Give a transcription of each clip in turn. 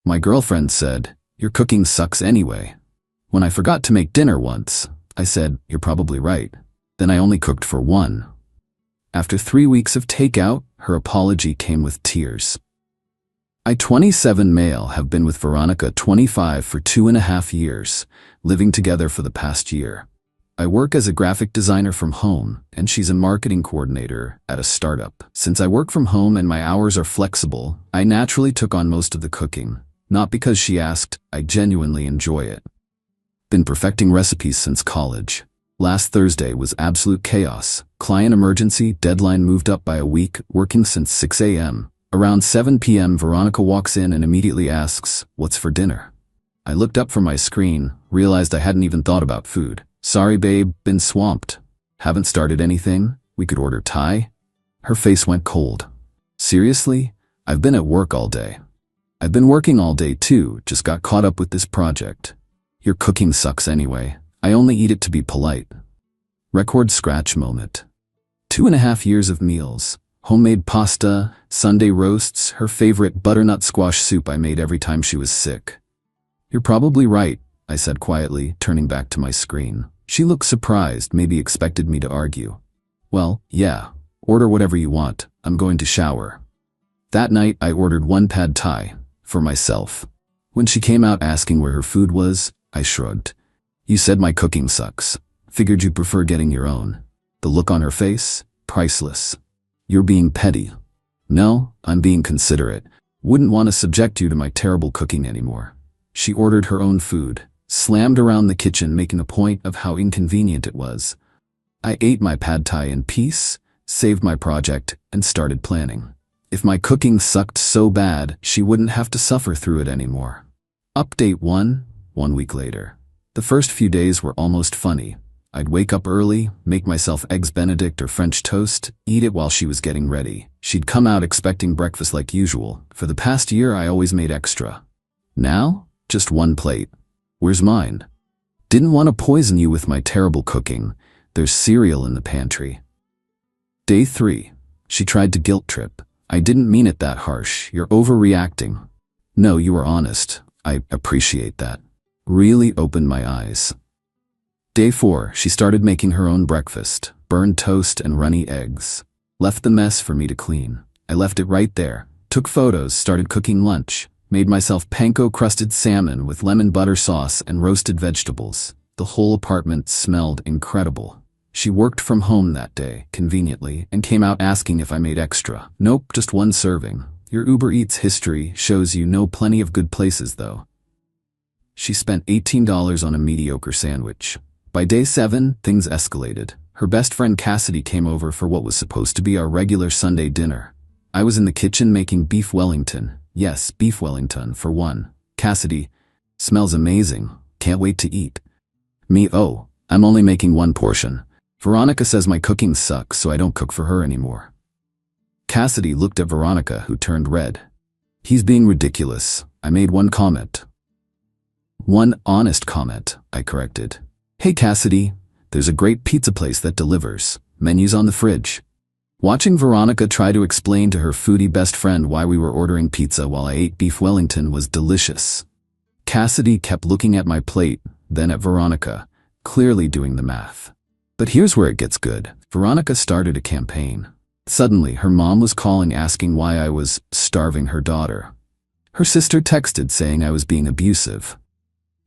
My girlfriend said, "Your cooking sucks anyway." When I forgot to make dinner once, I said, "You're probably right." Then I only cooked for one. After 3 weeks of takeout, her apology came with tears. I, 27 male, have been with Veronica, 25, for 2.5 years, living together for the past year. I work as a graphic designer from home, and she's a marketing coordinator at a startup. Since I work from home and my hours are flexible, I naturally took on most of the cooking. Not because she asked, I genuinely enjoy it. Been perfecting recipes since college. Last Thursday was absolute chaos. Client emergency, deadline moved up by a week, working since 6 a.m. Around 7 p.m. Veronica walks in and immediately asks, "What's for dinner?" I looked up from my screen, realized I hadn't even thought about food. "Sorry babe, been swamped." "Haven't started anything? We could order Thai?" Her face went cold. "Seriously? I've been at work all day." "I've been working all day too, just got caught up with this project." "Your cooking sucks anyway. I only eat it to be polite." Record scratch moment. 2.5 years of meals. Homemade pasta, Sunday roasts, her favorite butternut squash soup I made every time she was sick. "You're probably right," I said quietly, turning back to my screen. She looked surprised, maybe expected me to argue. "Well, yeah, order whatever you want. I'm going to shower." That night, I ordered one pad Thai, for myself. When she came out asking where her food was, I shrugged. "You said my cooking sucks. Figured you'd prefer getting your own." The look on her face, priceless. "You're being petty." "No, I'm being considerate. Wouldn't want to subject you to my terrible cooking anymore." She ordered her own food, slammed around the kitchen making a point of how inconvenient it was. I ate my pad Thai in peace, saved my project, and started planning. If my cooking sucked so bad, she wouldn't have to suffer through it anymore. Update 1, 1 week later. The first few days were almost funny. I'd wake up early, make myself eggs Benedict or French toast, eat it while she was getting ready. She'd come out expecting breakfast like usual. For the past year, I always made extra. Now, just one plate. "Where's mine?" "Didn't want to poison you with my terrible cooking. There's cereal in the pantry." Day 3. She tried to guilt trip. "I didn't mean it that harsh. You're overreacting." "No, you were honest. I appreciate that." Really opened my eyes. Day 4, she started making her own breakfast, burned toast and runny eggs. Left the mess for me to clean. I left it right there, took photos, started cooking lunch, made myself panko-crusted salmon with lemon butter sauce and roasted vegetables. The whole apartment smelled incredible. She worked from home that day, conveniently, and came out asking if I made extra. "Nope, just one serving. Your Uber Eats history shows you know plenty of good places though." She spent $18 on a mediocre sandwich. By day 7, things escalated. Her best friend Cassidy came over for what was supposed to be our regular Sunday dinner. I was in the kitchen making beef Wellington. Yes, beef Wellington for one. Cassidy, "Smells amazing. Can't wait to eat." Me, "Oh, I'm only making one portion. Veronica says my cooking sucks, so I don't cook for her anymore." Cassidy looked at Veronica, who turned red. "He's being ridiculous." I made one comment. One honest comment, I corrected. "Hey Cassidy, there's a great pizza place that delivers. Menus on the fridge." Watching Veronica try to explain to her foodie best friend why we were ordering pizza while I ate beef Wellington was delicious. Cassidy kept looking at my plate, then at Veronica, clearly doing the math. But here's where it gets good. Veronica started a campaign. Suddenly, her mom was calling asking why I was starving her daughter. Her sister texted saying I was being abusive.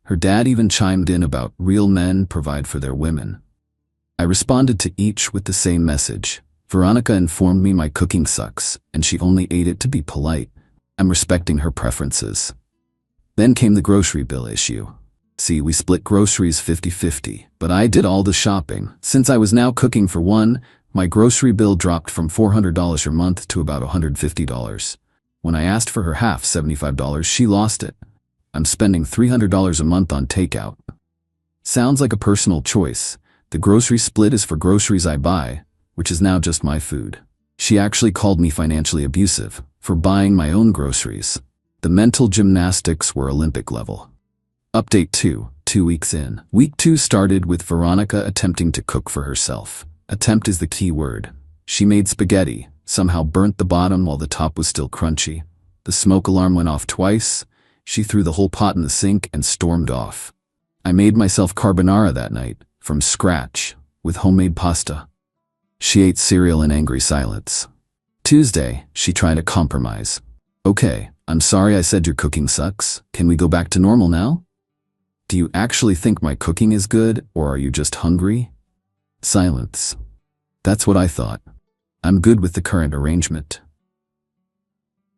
Her dad even chimed in about real men provide for their women. I responded to each with the same message. Veronica informed me my cooking sucks, and she only ate it to be polite. I'm respecting her preferences. Then came the grocery bill issue. See, we split groceries 50-50, but I did all the shopping. Since I was now cooking for one, my grocery bill dropped from $400 a month to about $150. When I asked for her half, $75, she lost it. I'm spending $300 a month on takeout. Sounds like a personal choice. The grocery split is for groceries I buy, which is now just my food. She actually called me financially abusive for buying my own groceries. The mental gymnastics were Olympic level. Update 2, 2 weeks in. Week 2 started with Veronica attempting to cook for herself. Attempt is the key word. She made spaghetti, somehow burnt the bottom while the top was still crunchy. The smoke alarm went off twice. She threw the whole pot in the sink and stormed off. I made myself carbonara that night, from scratch, with homemade pasta. She ate cereal in angry silence. Tuesday, she tried a compromise. Okay, I'm sorry I said your cooking sucks. Can we go back to normal now? Do you actually think my cooking is good, or are you just hungry? Silence. That's what I thought. I'm good with the current arrangement.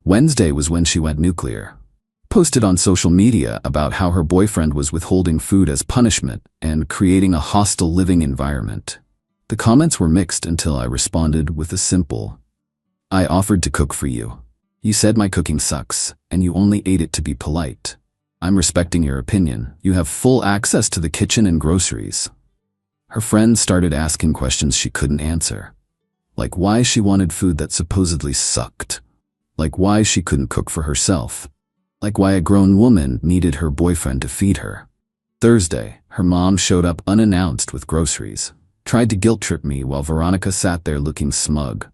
Wednesday was when she went nuclear. Posted on social media about how her boyfriend was withholding food as punishment and creating a hostile living environment. The comments were mixed until I responded with a simple, I offered to cook for you. You said my cooking sucks, and you only ate it to be polite. I'm respecting your opinion. You have full access to the kitchen and groceries. Her friends started asking questions she couldn't answer. Like why she wanted food that supposedly sucked. Like why she couldn't cook for herself. Like why a grown woman needed her boyfriend to feed her. Thursday, her mom showed up unannounced with groceries. Tried to guilt trip me while Veronica sat there looking smug.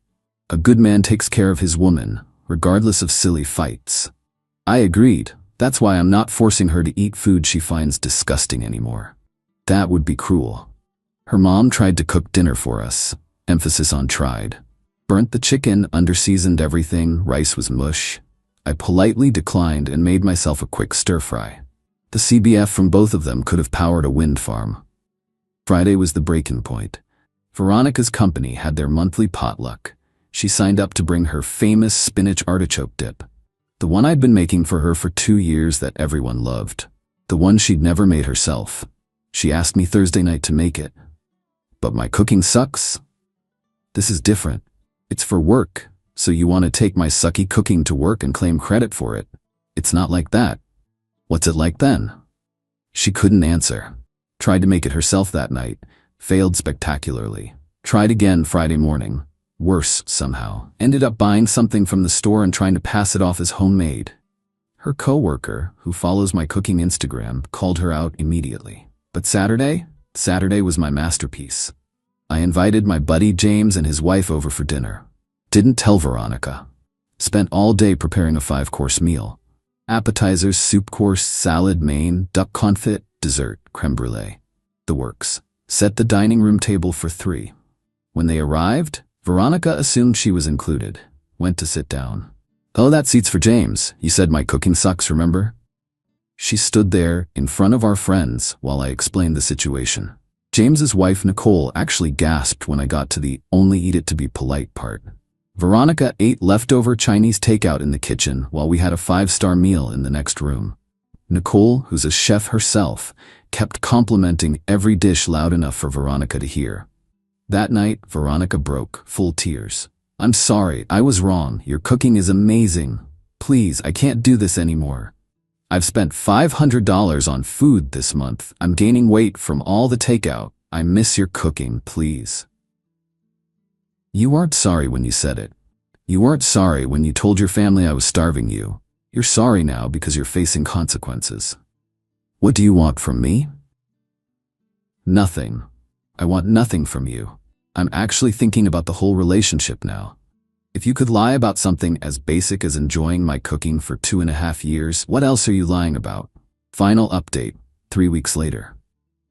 A good man takes care of his woman, regardless of silly fights. I agreed. That's why I'm not forcing her to eat food she finds disgusting anymore. That would be cruel. Her mom tried to cook dinner for us. Emphasis on tried. Burnt the chicken, underseasoned everything, rice was mush. I politely declined and made myself a quick stir-fry. The CBF from both of them could have powered a wind farm. Friday was the breaking point. Veronica's company had their monthly potluck. She signed up to bring her famous spinach artichoke dip. The one I'd been making for her for 2 years that everyone loved. The one she'd never made herself. She asked me Thursday night to make it. But my cooking sucks? This is different. It's for work, so you want to take my sucky cooking to work and claim credit for it. It's not like that. What's it like then? She couldn't answer. Tried to make it herself that night. Failed spectacularly. Tried again Friday morning. Worse, somehow. Ended up buying something from the store and trying to pass it off as homemade. Her coworker, who follows my cooking Instagram, called her out immediately. But Saturday was my masterpiece. I invited my buddy James and his wife over for dinner. Didn't tell Veronica. Spent all day preparing a 5-course meal. Appetizers, soup course, salad, main, duck confit, dessert, creme brulee. The works. Set the dining room table for 3. When they arrived, Veronica assumed she was included. Went to sit down. Oh, that seat's for James. You said my cooking sucks, remember? She stood there, in front of our friends, while I explained the situation. James's wife, Nicole, actually gasped when I got to the only eat it to be polite part. Veronica ate leftover Chinese takeout in the kitchen while we had a 5-star meal in the next room. Nicole, who's a chef herself, kept complimenting every dish loud enough for Veronica to hear. That night, Veronica broke, full tears. I'm sorry, I was wrong. Your cooking is amazing. Please, I can't do this anymore. I've spent $500 on food this month. I'm gaining weight from all the takeout. I miss your cooking, please. You weren't sorry when you said it. You weren't sorry when you told your family I was starving you. You're sorry now because you're facing consequences. What do you want from me? Nothing. I want nothing from you. I'm actually thinking about the whole relationship now. If you could lie about something as basic as enjoying my cooking for 2.5 years, what else are you lying about? Final update, 3 weeks later.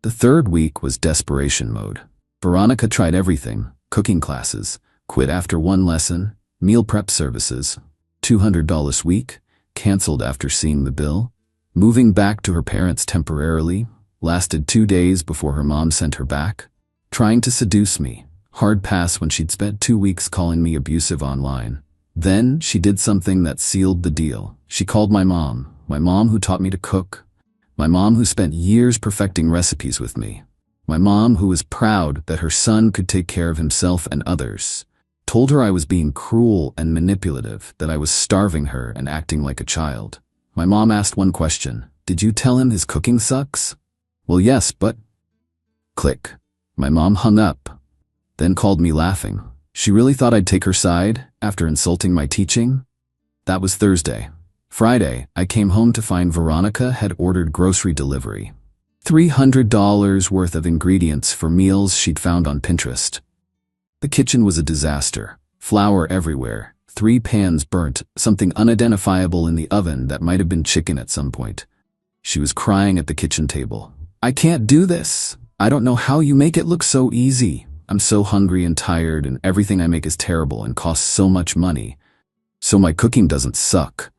The 3rd week was desperation mode. Veronica tried everything, cooking classes, quit after 1 lesson, meal prep services, $200 week, canceled after seeing the bill, moving back to her parents temporarily, lasted 2 days before her mom sent her back, trying to seduce me, hard pass when she'd spent 2 weeks calling me abusive online. Then she did something that sealed the deal. She called my mom who taught me to cook, my mom who spent years perfecting recipes with me, my mom who was proud that her son could take care of himself and others, told her I was being cruel and manipulative, that I was starving her and acting like a child. My mom asked one question, did you tell him his cooking sucks? Well, yes, but... Click. My mom hung up, then called me laughing. She really thought I'd take her side after insulting my teaching? That was Thursday. Friday, I came home to find Veronica had ordered grocery delivery. $300 worth of ingredients for meals she'd found on Pinterest. The kitchen was a disaster. Flour everywhere, 3 pans burnt, something unidentifiable in the oven that might have been chicken at some point. She was crying at the kitchen table. "I can't do this. I don't know how you make it look so easy. I'm so hungry and tired, and everything I make is terrible and costs so much money. So my cooking doesn't suck.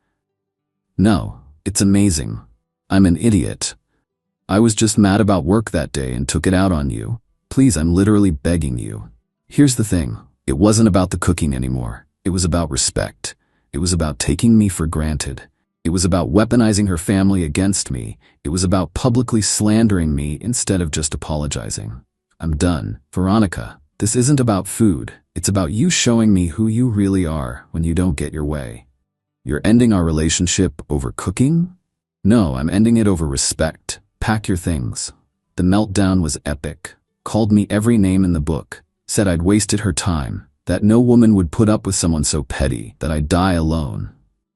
No, it's amazing. I'm an idiot. I was just mad about work that day and took it out on you. Please, I'm literally begging you." Here's the thing. It wasn't about the cooking anymore. It was about respect. It was about taking me for granted. It was about weaponizing her family against me. It was about publicly slandering me instead of just apologizing. I'm done. Veronica, this isn't about food. It's about you showing me who you really are when you don't get your way. You're ending our relationship over cooking? No, I'm ending it over respect. Pack your things. The meltdown was epic. Called me every name in the book. Said I'd wasted her time. That no woman would put up with someone so petty. That I'd die alone.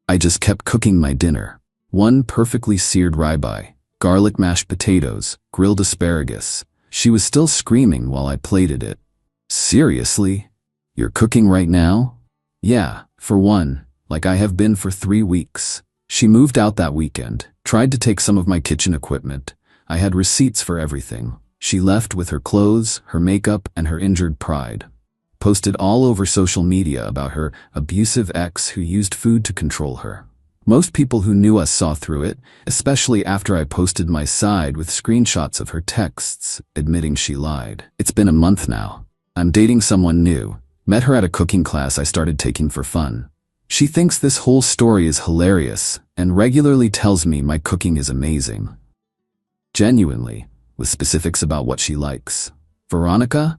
I just kept cooking my dinner. 1 perfectly seared ribeye, garlic mashed potatoes, grilled asparagus. She was still screaming while I plated it. "Seriously? You're cooking right now?" "Yeah, for one, like I have been for 3 weeks. She moved out that weekend, tried to take some of my kitchen equipment. I had receipts for everything. She left with her clothes, her makeup, and her injured pride. Posted all over social media about her abusive ex who used food to control her. Most people who knew us saw through it, especially after I posted my side with screenshots of her texts admitting she lied. It's been a month now. I'm dating someone new. Met her at a cooking class I started taking for fun. She thinks this whole story is hilarious and regularly tells me my cooking is amazing. Genuinely, with specifics about what she likes. Veronica?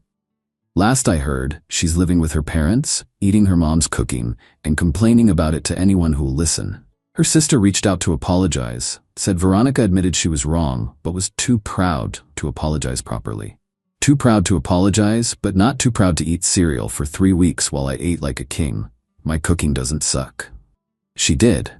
Last I heard, she's living with her parents, eating her mom's cooking, and complaining about it to anyone who'll listen. Her sister reached out to apologize, said Veronica admitted she was wrong, but was too proud to apologize properly. Too proud to apologize, but not too proud to eat cereal for 3 weeks while I ate like a king. My cooking doesn't suck. She did.